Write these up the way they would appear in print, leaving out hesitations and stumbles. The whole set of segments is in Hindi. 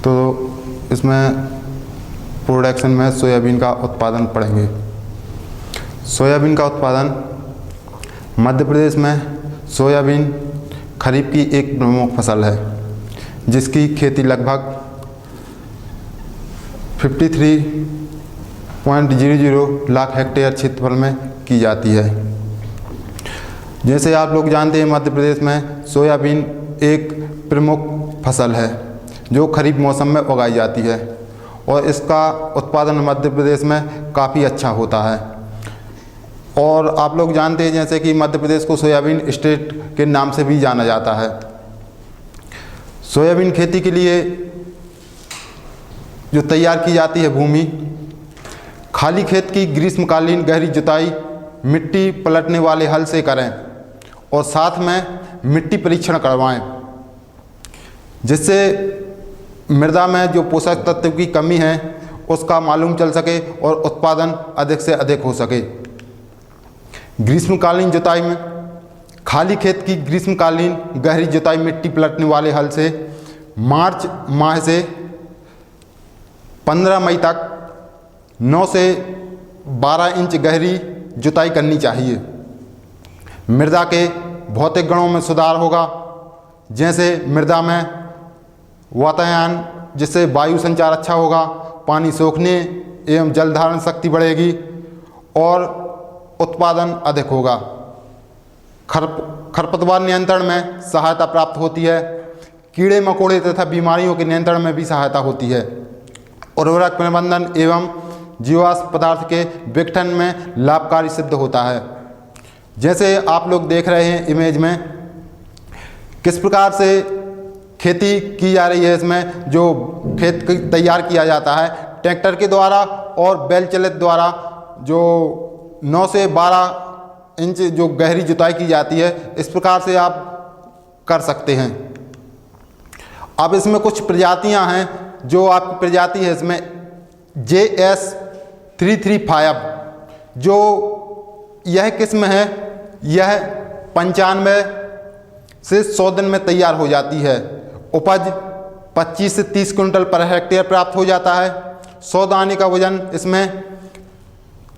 तो इसमें प्रोडक्शन में सोयाबीन का उत्पादन पढ़ेंगे। सोयाबीन का उत्पादन मध्य प्रदेश में सोयाबीन खरीफ की एक प्रमुख फसल है, जिसकी खेती लगभग 53.00 लाख हेक्टेयर क्षेत्रफल में की जाती है। जैसे आप लोग जानते हैं, मध्य प्रदेश में सोयाबीन एक प्रमुख फसल है जो खरीफ मौसम में उगाई जाती है और इसका उत्पादन मध्य प्रदेश में काफ़ी अच्छा होता है। और आप लोग जानते हैं जैसे कि मध्य प्रदेश को सोयाबीन स्टेट के नाम से भी जाना जाता है। सोयाबीन खेती के लिए जो तैयार की जाती है भूमि, खाली खेत की ग्रीष्मकालीन गहरी जुताई मिट्टी पलटने वाले हल से करें और साथ में मिट्टी परीक्षण करवाएं, जिससे मृदा में जो पोषक तत्व की कमी है उसका मालूम चल सके और उत्पादन अधिक से अधिक हो सके। ग्रीष्मकालीन जुताई में खाली खेत की ग्रीष्मकालीन गहरी जुताई मिट्टी पलटने वाले हल से मार्च माह से 15 मई तक 9 से 12 इंच गहरी जुताई करनी चाहिए। मृदा के भौतिक गुणों में सुधार होगा, जैसे मृदा में वातायन, जिससे वायु संचार अच्छा होगा, पानी सोखने एवं जल धारण शक्ति बढ़ेगी और उत्पादन अधिक होगा। खरपतवार नियंत्रण में सहायता प्राप्त होती है। कीड़े मकोड़े तथा बीमारियों के नियंत्रण में भी सहायता होती है। उर्वरक प्रबंधन एवं जीवाश्म पदार्थ के विघटन में लाभकारी सिद्ध होता है। जैसे आप लोग देख रहे हैं इमेज में, किस प्रकार से खेती की जा रही है। इसमें जो खेत तैयार किया जाता है ट्रैक्टर के द्वारा और बैल चालित द्वारा, जो 9 से 12 इंच जो गहरी जुताई की जाती है, इस प्रकार से आप कर सकते हैं। अब इसमें कुछ प्रजातियां हैं। जो आपकी प्रजाति है इसमें JS335, जो यह किस्म है, यह 95 से 100 दिन में तैयार हो जाती है। उपज 25 से 30 क्विंटल पर हेक्टेयर प्राप्त हो जाता है। 100 दाने का वजन इसमें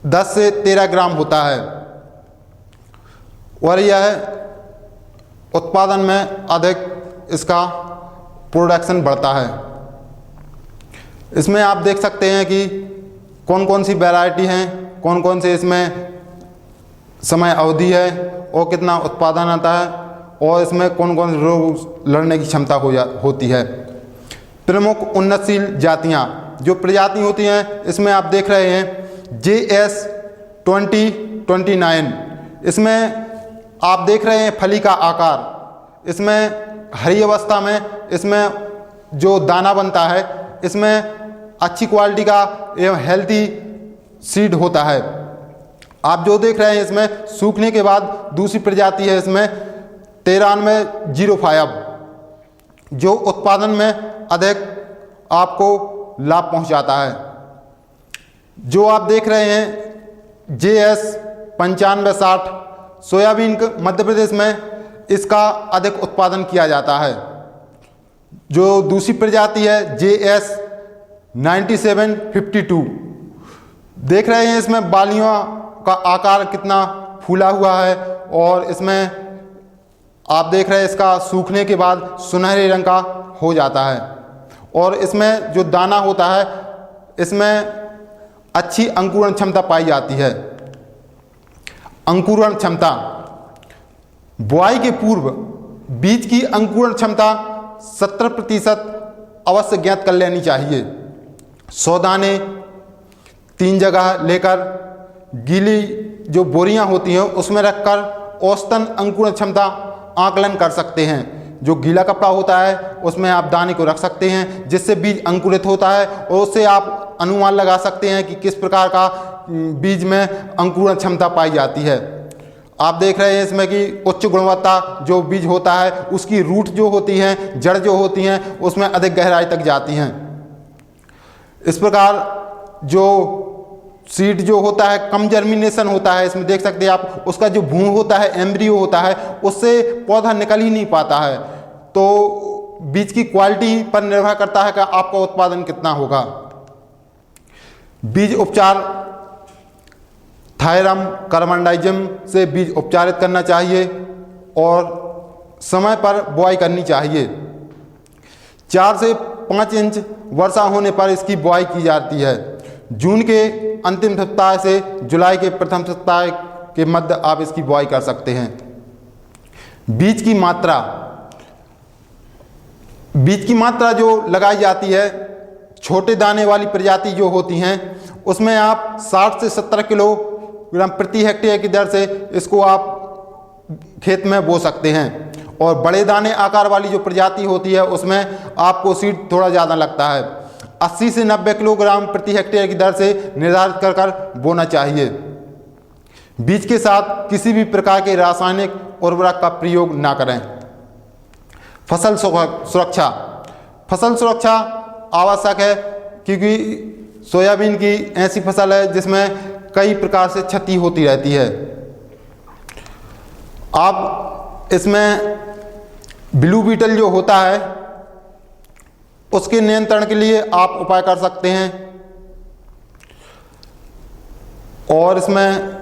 10 से 13 ग्राम होता है और यह उत्पादन में अधिक इसका प्रोडक्शन बढ़ता है। इसमें आप देख सकते हैं कि कौन कौन सी वैरायटी हैं, कौन कौन से इसमें समय अवधि है और कितना उत्पादन आता है और इसमें कौन कौन से रोग लड़ने की क्षमता होती है। प्रमुख उन्नतशील जातियाँ, जो प्रजाति होती हैं, इसमें आप देख रहे हैं JS2029। इसमें आप देख रहे हैं फली का आकार, इसमें हरी अवस्था में इसमें जो दाना बनता है, इसमें अच्छी क्वालिटी का एवं हेल्थी सीड होता है। आप जो देख रहे हैं इसमें सूखने के बाद दूसरी प्रजाति है इसमें 9305, जो उत्पादन में अधिक आपको लाभ पहुंचाता है। जो आप देख रहे हैं JS9560, सोयाबीन मध्य प्रदेश में इसका अधिक उत्पादन किया जाता है। जो दूसरी प्रजाति है JS9752, देख रहे हैं इसमें बालियों का आकार कितना फूला हुआ है और इसमें आप देख रहे हैं इसका सूखने के बाद सुनहरे रंग का हो जाता है और इसमें जो दाना होता है इसमें अच्छी अंकुरण क्षमता पाई जाती है। अंकुरण क्षमता, बुआई के पूर्व बीज की अंकुरण क्षमता 70% अवश्य ज्ञात कर लेनी चाहिए। 100 दाने 3 जगह लेकर गीली जो बोरियां होती हैं उसमें रखकर औसतन अंकुरण क्षमता आकलन कर सकते हैं। जो गीला कपड़ा होता है उसमें आप दाने को रख सकते हैं, जिससे बीज अंकुरित होता है और उससे आप अनुमान लगा सकते हैं कि किस प्रकार का बीज में अंकुरण क्षमता पाई जाती है। आप देख रहे हैं इसमें कि उच्च गुणवत्ता जो बीज होता है उसकी रूट जो होती हैं, जड़ जो होती हैं, उसमें अधिक गहराई तक जाती हैं। इस प्रकार जो सीड जो होता है कम जर्मिनेशन होता है, इसमें देख सकते हैं आप, उसका जो भ्रूण होता है, एम्ब्रियो होता है, उससे पौधा निकल ही नहीं पाता है। तो बीज की क्वालिटी पर निर्भर करता है कि आपका उत्पादन कितना होगा। बीज उपचार थायरम कार्बनडाइजिम से बीज उपचारित करना चाहिए और समय पर बुआई करनी चाहिए। 4 से 5 इंच वर्षा होने पर इसकी बुआई की जाती है। जून के अंतिम सप्ताह से जुलाई के प्रथम सप्ताह के मध्य आप इसकी बुआई कर सकते हैं। बीज की मात्रा जो लगाई जाती है, छोटे दाने वाली प्रजाति जो होती हैं उसमें आप 60 से 70 किलोग्राम प्रति हेक्टेयर की दर से इसको आप खेत में बो सकते हैं। और बड़े दाने आकार वाली जो प्रजाति होती है उसमें आपको सीड थोड़ा ज़्यादा लगता है। 80 से 90 किलोग्राम प्रति हेक्टेयर की दर से निर्धारित कर बोना चाहिए। बीज के साथ किसी भी प्रकार के रासायनिक उर्वरक का प्रयोग ना करें। फसल सुरक्षा आवश्यक है, क्योंकि सोयाबीन की ऐसी फसल है जिसमें कई प्रकार से क्षति होती रहती है। आप इसमें ब्लू बीटल जो होता है उसके नियंत्रण के लिए आप उपाय कर सकते हैं। और इसमें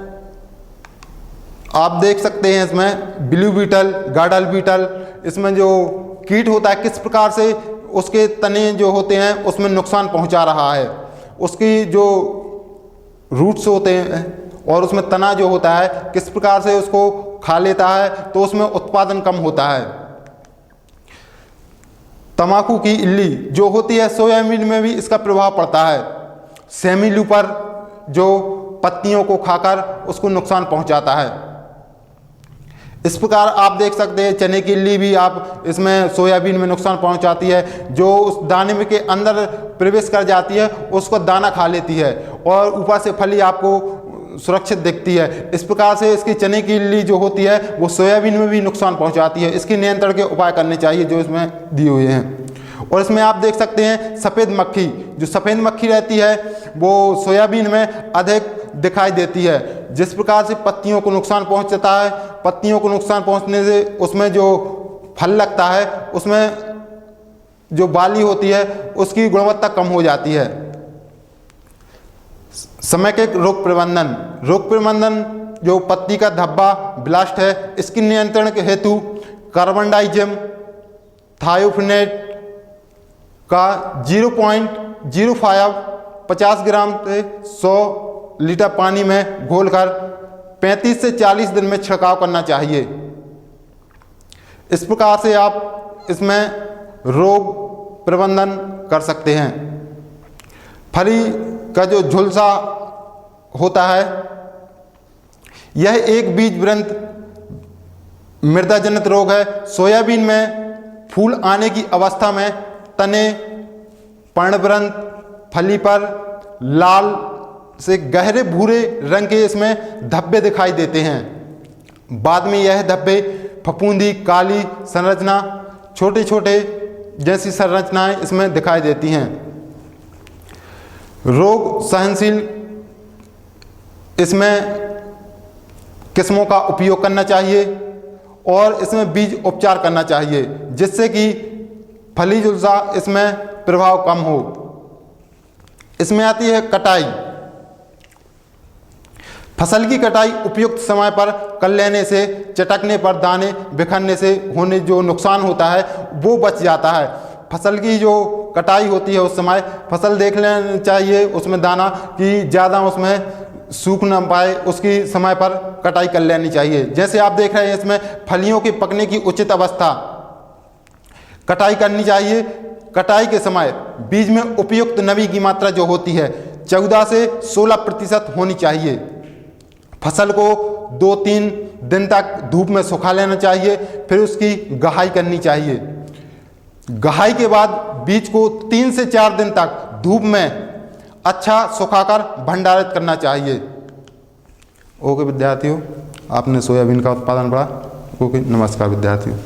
आप देख सकते हैं, इसमें ब्लू बीटल, गार्डल बीटल, इसमें जो कीट होता है किस प्रकार से उसके तने जो होते हैं उसमें नुकसान पहुंचा रहा है। उसकी जो रूट्स होते हैं और उसमें तना जो होता है किस प्रकार से उसको खा लेता है, तो उसमें उत्पादन कम होता है। तंबाकू की इल्ली जो होती है, सोयाबीन में भी इसका प्रभाव पड़ता है। सेमी लूपर जो पत्तियों को खाकर उसको नुकसान पहुंचाता है। इस प्रकार आप देख सकते हैं चने की इल्ली भी आप इसमें सोयाबीन में नुकसान पहुंचाती है। जो उस दाने में के अंदर प्रवेश कर जाती है उसको दाना खा लेती है और ऊपर से फली आपको सुरक्षित दिखती है। इस प्रकार से इसकी चने की इल्ली जो होती है वो सोयाबीन में भी नुकसान पहुंचाती है। इसके नियंत्रण के उपाय करने चाहिए जो इसमें दिए हुए हैं। और इसमें आप देख सकते हैं सफ़ेद मक्खी, जो सफ़ेद मक्खी रहती है वो सोयाबीन में अधिक दिखाई देती है। जिस प्रकार से पत्तियों को नुकसान पहुंचता है, पत्तियों को नुकसान पहुंचने से उसमें जो फल लगता है उसमें जो बाली होती है उसकी गुणवत्ता कम हो जाती है। समय के रोग प्रबंधन जो पत्ती का धब्बा ब्लास्ट है, इसके नियंत्रण के हेतु कार्बनडाइजिम थायोफिनेट का 0.05 50 ग्राम से 100 लीटर पानी में घोलकर 35 से 40 दिन में छिड़काव करना चाहिए। इस प्रकार से आप इसमें रोग प्रबंधन कर सकते हैं। फली का जो झुलसा होता है, यह एक बीज वृंत मृदा जनित रोग है। सोयाबीन में फूल आने की अवस्था में तने, पर्णवृंत, फली पर लाल से गहरे भूरे रंग के इसमें धब्बे दिखाई देते हैं। बाद में यह धब्बे फफूंदी, काली संरचना, छोटे छोटे जैसी संरचनाएं इसमें दिखाई देती हैं। रोग सहनशील इसमें किस्मों का उपयोग करना चाहिए और इसमें बीज उपचार करना चाहिए जिससे कि फली झुलसा इसमें प्रभाव कम हो। इसमें आती है कटाई। फसल की कटाई उपयुक्त समय पर कर लेने से चटकने पर, दाने बिखरने से होने जो नुकसान होता है वो बच जाता है। फसल की जो कटाई होती है उस समय फसल देख लेना चाहिए उसमें दाना कि ज़्यादा उसमें सूख ना पाए, उसकी समय पर कटाई कर लेनी चाहिए। जैसे आप देख रहे हैं इसमें फलियों के पकने की उचित अवस्था, कटाई करनी चाहिए। कटाई के समय बीज में उपयुक्त नमी की मात्रा जो होती है 14 से 16% होनी चाहिए। फसल को 2-3 दिन तक धूप में सुखा लेना चाहिए, फिर उसकी गहाई करनी चाहिए। गहाई के बाद बीज को 3 से 4 दिन तक धूप में अच्छा सुखाकर भंडारित करना चाहिए। ओके विद्यार्थियों, आपने सोयाबीन का उत्पादन पढ़ा। ओके, नमस्कार विद्यार्थियों।